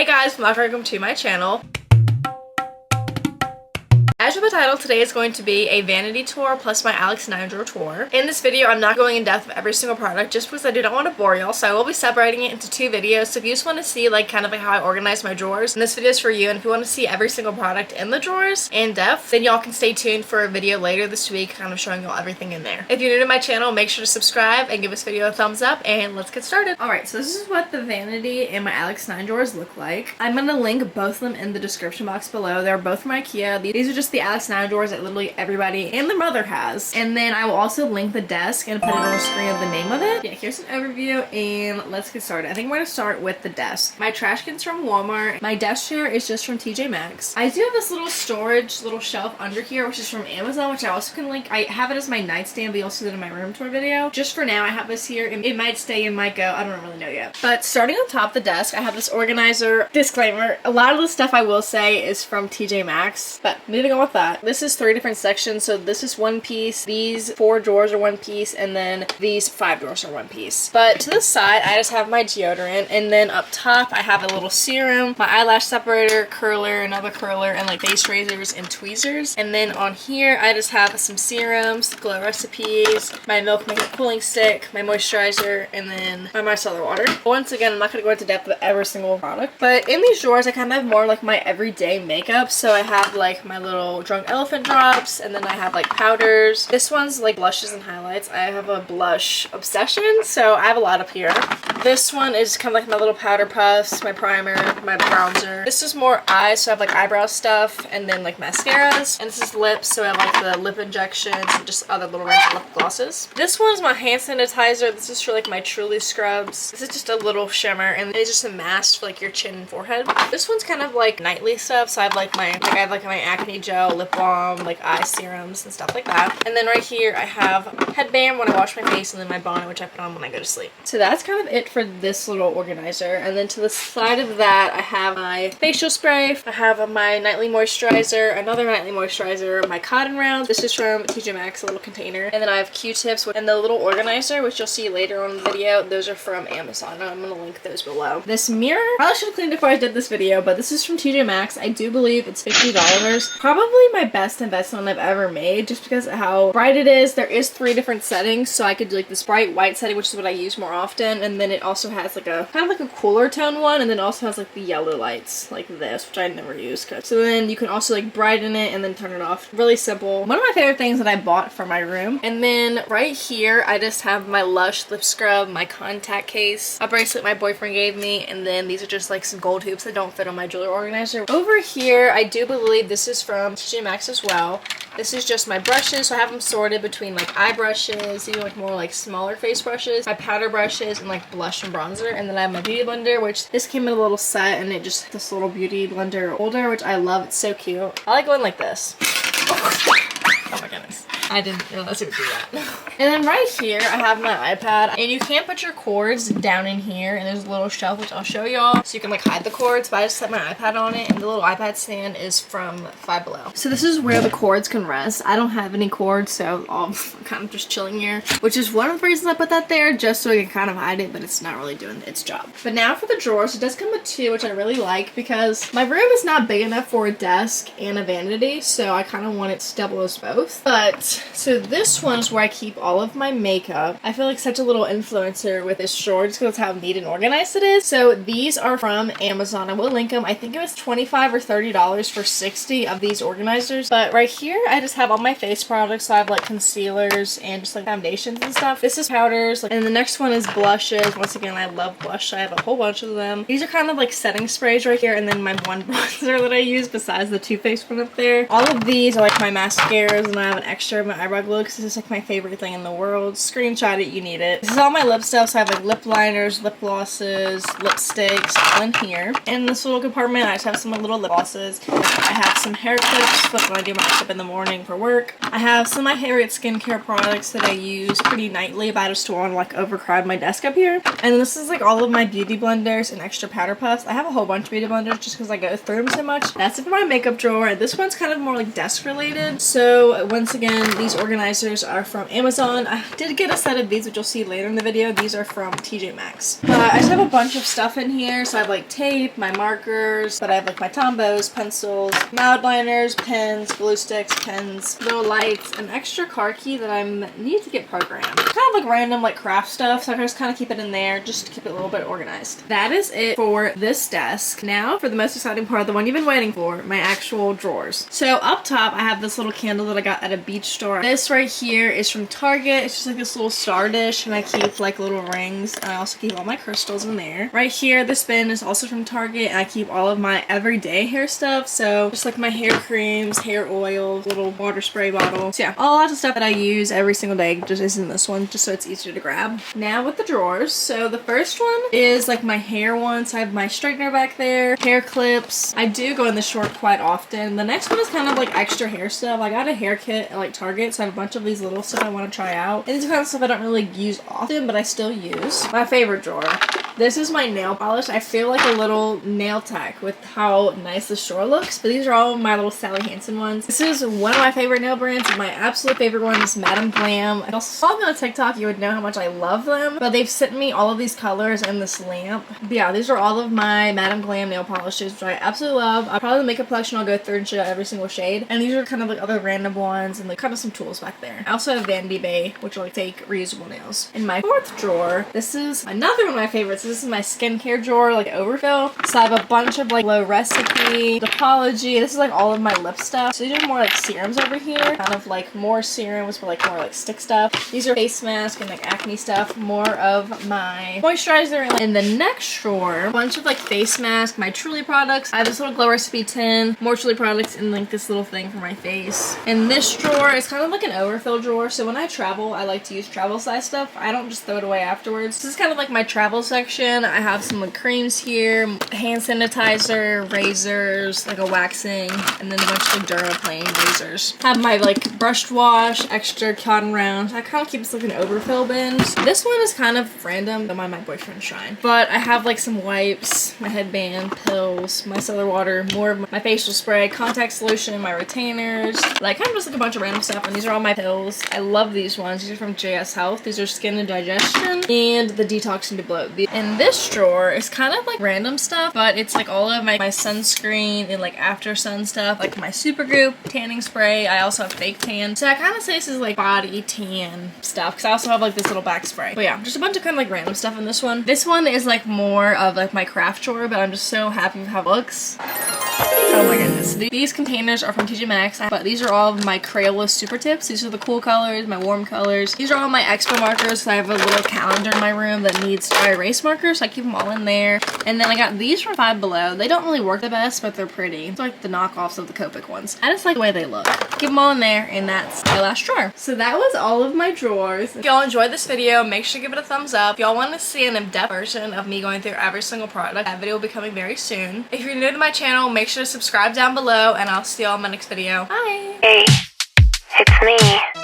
Hey guys, welcome to my channel. As for the title, today is going to be a vanity tour plus my Alex 9 drawer tour. In this video, I'm not going in depth with every single product just because I do not want to bore y'all, so I will be separating it into two videos. So if you just want to see kind of how I organize my drawers, and this video is for you, and if you want to see every single product in the drawers in depth, then y'all can stay tuned for a video later this week kind of showing y'all everything in there. If you're new to my channel, make sure to subscribe and give this video a thumbs up, and let's get started. Alright, so this is what the vanity and my Alex 9 drawers look like. I'm going to link both of them in the description box below. They're both from IKEA. These are just the Alex 9 drawers that literally everybody and their mother has. And then I will also link the desk and put it on the screen of the name of it. Yeah, here's an overview and let's get started. I think we're going to start with the desk. My trash can's from Walmart. My desk chair is just from TJ Maxx. I do have this little storage, little shelf under here, which is from Amazon, which I also can link. I have it as my nightstand, but you also did in my room tour video. Just for now, I have this here. It might stay, it might go. I don't really know yet. But starting on top of the desk, I have this organizer. Disclaimer, a lot of the stuff I will say is from TJ Maxx, but moving on with that. This is 3 different sections. So this is one piece, these 4 drawers are one piece, and then these 5 drawers are one piece. But to the side, I just have my deodorant, and then up top, I have a little serum, my eyelash separator, curler, another curler, and face razors and tweezers. And then on here, I just have some serums, glow recipes, my milk makeup cooling stick, my moisturizer, and then my micellar water. Once again, I'm not going to go into depth with every single product, but in these drawers, I kind of have more my everyday makeup. So I have my little Drunk Elephant drops, and then I have powders. This one's blushes and highlights. I have a blush obsession, so I have a lot up here. This one is kind of my little powder puffs, my primer, my bronzer. This is more eyes, so I have eyebrow stuff, and then mascaras. And this is lips, so I have the lip injections and just other little random lip glosses. This one's my hand sanitizer. This is for my Truly scrubs. This is just a little shimmer, and it's just a mask for your chin and forehead. This one's kind of nightly stuff, so I have my acne gel, lip balm, eye serums and stuff like that. And then right here I have a headband when I wash my face, and then my bonnet, which I put on when I go to sleep. So that's kind of it for this little organizer. And then to the side of that, I have my facial spray, I have my nightly moisturizer, another nightly moisturizer, my cotton rounds. This is from TJ Maxx, a little container. And then I have Q-tips and the little organizer, which you'll see later on in the video. Those are from Amazon. I'm going to link those below. This mirror, I probably should have cleaned it before I did this video, but this is from TJ Maxx. I do believe it's $50. Probably my best investment I've ever made, just because of how bright it is. There is 3 different settings, so I could do this bright white setting, which is what I use more often, and then it also has a kind of a cooler tone one, and then also has the yellow lights like this, which I never use. So then you can also brighten it and then turn it off. Really simple. One of my favorite things that I bought for my room. And then right here I just have my Lush lip scrub, my contact case, a bracelet my boyfriend gave me, and then these are just some gold hoops that don't fit on my jewelry organizer. Over here I do believe this is from TJ Maxx as well. This is just my brushes, so I have them sorted between eye brushes, even more smaller face brushes, my powder brushes, and blush and bronzer. And then I have my beauty blender, which this came in a little set, and this little beauty blender holder, which I love. It's so cute. I like going like this. Oh my goodness. I didn't realize it would do that. And then right here, I have my iPad. And you can't put your cords down in here. And there's a little shelf, which I'll show y'all. So you can hide the cords. But I just set my iPad on it. And the little iPad stand is from Five Below. So this is where the cords can rest. I don't have any cords, so I'm kind of just chilling here. Which is one of the reasons I put that there. Just so I can kind of hide it. But it's not really doing its job. But now for the drawers. It does come with 2, which I really like. Because my room is not big enough for a desk and a vanity. So I kind of want it to double as both. But so this one is where I keep all of my makeup. I feel like such a little influencer with this drawer just because how neat and organized it is. So these are from Amazon. I will link them. I think it was $25 or $30 for 60 of these organizers. But right here, I just have all my face products. So I have concealers and just foundations and stuff. This is powders. And the next one is blushes. Once again, I love blush. I have a whole bunch of them. These are kind of setting sprays right here. And then my one bronzer that I use besides the Too Faced one up there. All of these are my mascaras, and I have an extra of my eyebrow glue because this is my favorite thing in the world. Screenshot it, you need it. This is all my lip stuff, so I have lip liners, lip glosses, lipsticks, all in here. In this little compartment, I just have some little lip glosses. I have some hair clips for when I do my makeup in the morning for work. I have some of my Harriet skincare products that I use pretty nightly, but I just want to overcrowd my desk up here. And this is all of my beauty blenders and extra powder puffs. I have a whole bunch of beauty blenders just because I go through them so much. That's it for my makeup drawer. This one's kind of more desk related. So once again, These organizers are from Amazon. I did get a set of these, which you'll see later in the video. These are from TJ Maxx. I just have a bunch of stuff in here. So I have like tape, my markers, but I have like my Tombos, pencils, my outliners, pens, glue sticks, pens, little lights, an extra car key that I need to get programmed. Kind of like random like craft stuff, so I can just kind of keep it in there just to keep it a little bit organized. That is it for this desk. Now for the most exciting part, the one you've been waiting for, my actual drawers. So up top, I have this little candle that I got at a beach store. This right here is from Target. It's just like this little star dish, and I keep like little rings, and I also keep all my crystals in there. Right here, this bin is also from Target, and I keep all of my everyday hair stuff. So just like my hair creams, hair oil, little water spray bottle. So yeah, all lots of stuff that I use every single day just is in this one, just so it's easier to grab. Now with the drawers. So the first one is like my hair one. So I have my straightener back there, hair clips. I do go in the short quite often. The next one is kind of like extra hair stuff. I got a hair kit at like Target, so I have a bunch of these little stuff I want to try out. And these are kind of stuff I don't really use often, but I still use. My favorite drawer. This is my nail polish. I feel like a little nail tech with how nice this drawer looks, but these are all my little Sally Hansen ones. This is one of my favorite nail brands. My absolute favorite one is Madam Glam. If you saw me on TikTok, you would know how much I love them, but they've sent me all of these colors and this lamp. But yeah, these are all of my Madam Glam nail polishes, which I absolutely love. I'll probably make a collection. I'll go through and show every single shade. And these are kind of like other random ones and like kind of some tools back there. I also have Vanity Bay, which are like fake reusable nails. In my fourth drawer, this is another one of my favorites. This is my skincare drawer, like overfill. So I have a bunch of like low recipe, Depology. This is like all of my lip stuff. So these are more like serums over here. Kind of like more serums for like more like stick stuff. These are face masks and like acne stuff. More of my moisturizer. In the next drawer, a bunch of like face masks, my Truly products. I have this little glow recipe tin, more Truly products, and like this little thing for my face. And this drawer is kind of like an overfill drawer. So when I travel, I like to use travel size stuff. I don't just throw it away afterwards. This is kind of like my travel section. I have some like creams here, hand sanitizer, razors, like a waxing, and then a bunch of Duraflame razors. I have my like brushed wash, extra cotton rounds. I kind of keep this like an overfill bin. This one is kind of random. Don't mind my boyfriend's shine. But I have like some wipes, my headband, pills, my solar water, more of my facial spray, contact solution, my retainers, like kind of just like a bunch of random stuff. And these are all my pills. I love these ones. These are from JS Health. These are skin and digestion and the detox and debloat. In this drawer is kind of like random stuff, but it's like all of my sunscreen and like after sun stuff, like my Supergoop tanning spray. I also have fake tan. So I kind of say this is like body tan stuff because I also have like this little back spray. But yeah, just a bunch of kind of like random stuff in this one. This one is like more of like my craft drawer, but I'm just so happy with how it looks. Oh my goodness. These containers are from TJ Maxx, but these are all of my Crayola Super Tips. These are the cool colors, my warm colors. These are all my expo markers. So I have a little calendar in my room that needs dry erase markers, so I keep them all in there. And then I got these from Five Below. They don't really work the best, but they're pretty. It's like the knockoffs of the Copic ones. I just like the way they look. Keep them all in there, and that's my last drawer. So that was all of my drawers. If y'all enjoyed this video, make sure to give it a thumbs up. If y'all want to see an in-depth version of me going through every single product, that video will be coming very soon. If you're new to my channel, make sure to subscribe down below, and I'll see y'all in my next video. Bye! Hey, it's me.